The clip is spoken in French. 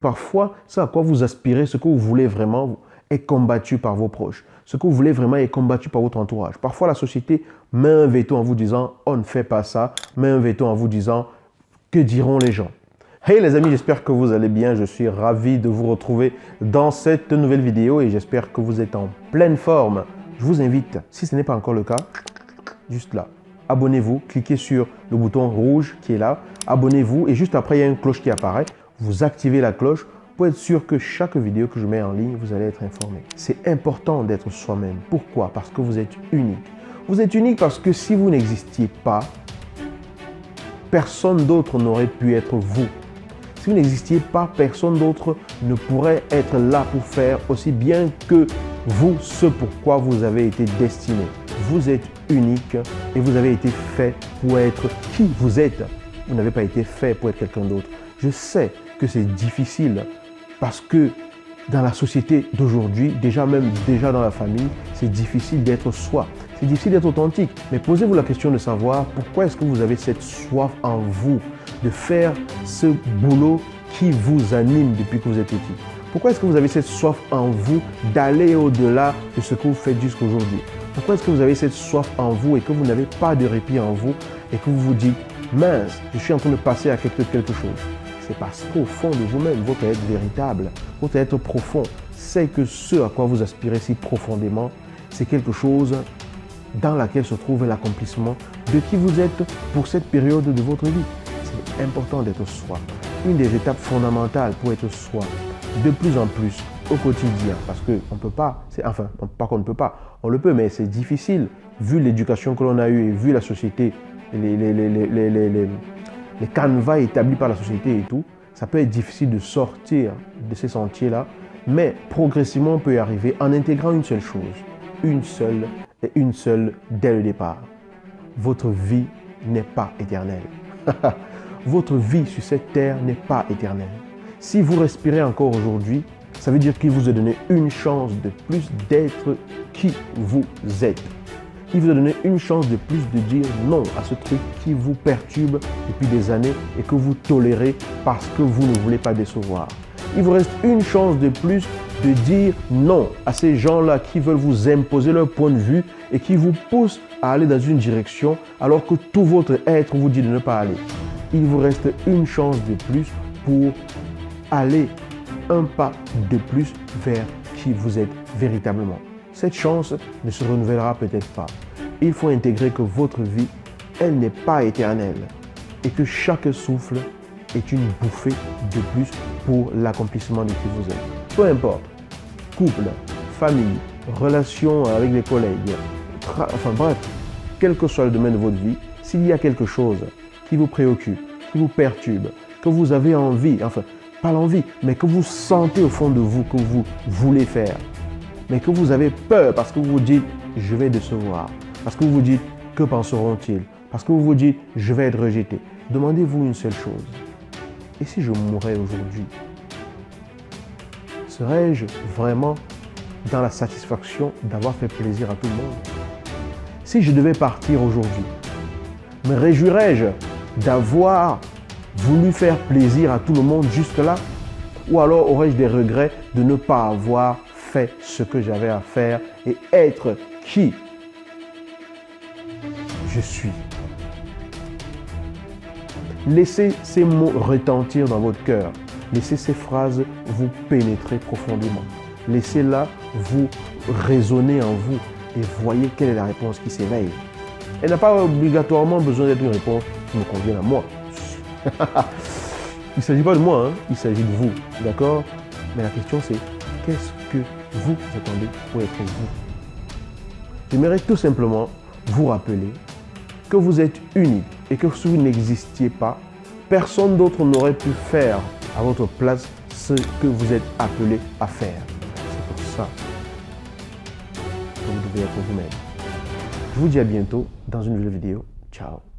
Parfois, ce à quoi vous aspirez, ce que vous voulez vraiment est combattu par vos proches. Ce que vous voulez vraiment est combattu par votre entourage. Parfois, la société met un veto en vous disant « on ne fait pas ça », met un veto en vous disant « que diront les gens ?» Hey les amis, j'espère que vous allez bien. Je suis ravi de vous retrouver dans cette nouvelle vidéo et j'espère que vous êtes en pleine forme. Je vous invite, si ce n'est pas encore le cas, juste là, abonnez-vous, cliquez sur le bouton rouge qui est là, abonnez-vous et juste après, il y a une cloche qui apparaît. Vous activez la cloche pour être sûr que chaque vidéo que je mets en ligne, vous allez être informé. C'est important d'être soi-même. Pourquoi? Parce que vous êtes unique. Vous êtes unique parce que si vous n'existiez pas, personne d'autre n'aurait pu être vous. Si vous n'existiez pas, personne d'autre ne pourrait être là pour faire aussi bien que vous ce pourquoi vous avez été destiné. Vous êtes unique et vous avez été fait pour être qui vous êtes. Vous n'avez pas été fait pour être quelqu'un d'autre. Je sais que c'est difficile parce que dans la société d'aujourd'hui, déjà dans la famille, c'est difficile d'être soi. C'est difficile d'être authentique. Mais posez-vous la question de savoir pourquoi est-ce que vous avez cette soif en vous de faire ce boulot qui vous anime depuis que vous êtes petit. Pourquoi est-ce que vous avez cette soif en vous d'aller au-delà de ce que vous faites jusqu'aujourd'hui? Pourquoi est-ce que vous avez cette soif en vous et que vous n'avez pas de répit en vous et que vous vous dites « mince, je suis en train de passer à quelque chose ». C'est parce qu'au fond de vous-même, votre être véritable, votre être profond, c'est que ce à quoi vous aspirez si profondément, c'est quelque chose dans laquelle se trouve l'accomplissement de qui vous êtes pour cette période de votre vie. C'est important d'être soi. Une des étapes fondamentales pour être soi, de plus en plus au quotidien, parce qu'on ne peut pas, enfin, pas qu'on ne peut pas, on le peut, mais c'est difficile, vu l'éducation que l'on a eue et vu la société, les canevas établis par la société et tout, ça peut être difficile de sortir de ces sentiers-là, mais progressivement on peut y arriver en intégrant une seule chose, une seule dès le départ. Votre vie n'est pas éternelle. Votre vie sur cette terre n'est pas éternelle. Si vous respirez encore aujourd'hui, ça veut dire qu'il vous a donné une chance de plus d'être qui vous êtes. Il vous a donné une chance de plus de dire non à ce truc qui vous perturbe depuis des années et que vous tolérez parce que vous ne voulez pas décevoir. Il vous reste une chance de plus de dire non à ces gens-là qui veulent vous imposer leur point de vue et qui vous poussent à aller dans une direction alors que tout votre être vous dit de ne pas aller. Il vous reste une chance de plus pour aller un pas de plus vers qui vous êtes véritablement. Cette chance ne se renouvellera peut-être pas. Il faut intégrer que votre vie, elle n'est pas éternelle et que chaque souffle est une bouffée de plus pour l'accomplissement de qui vous êtes. Peu importe, couple, famille, relation avec les collègues, enfin bref, quel que soit le domaine de votre vie, s'il y a quelque chose qui vous préoccupe, qui vous perturbe, que vous avez envie, enfin pas l'envie, mais que vous sentez au fond de vous que vous voulez faire, mais que vous avez peur parce que vous vous dites « je vais décevoir », parce que vous vous dites « que penseront-ils », parce que vous vous dites « je vais être rejeté ». Demandez-vous une seule chose. Et si je mourais aujourd'hui, serais-je vraiment dans la satisfaction d'avoir fait plaisir à tout le monde? Si je devais partir aujourd'hui, me réjouirais-je d'avoir voulu faire plaisir à tout le monde jusque-là? Ou alors aurais-je des regrets de ne pas avoir fait ce que j'avais à faire et être qui je suis? Laissez ces mots retentir dans votre cœur. Laissez ces phrases vous pénétrer profondément. Laissez-la vous résonner en vous et voyez quelle est la réponse qui s'éveille. Elle n'a pas obligatoirement besoin d'être une réponse qui me convienne à moi. Il ne s'agit pas de moi, hein? Il s'agit de vous, d'accord? Mais la question c'est, qu'est-ce que vous attendez pour être vous? J'aimerais tout simplement vous rappeler que vous êtes unique et que si vous n'existiez pas, personne d'autre n'aurait pu faire à votre place ce que vous êtes appelé à faire. C'est pour ça que vous devez être vous-même. Je vous dis à bientôt dans une nouvelle vidéo. Ciao.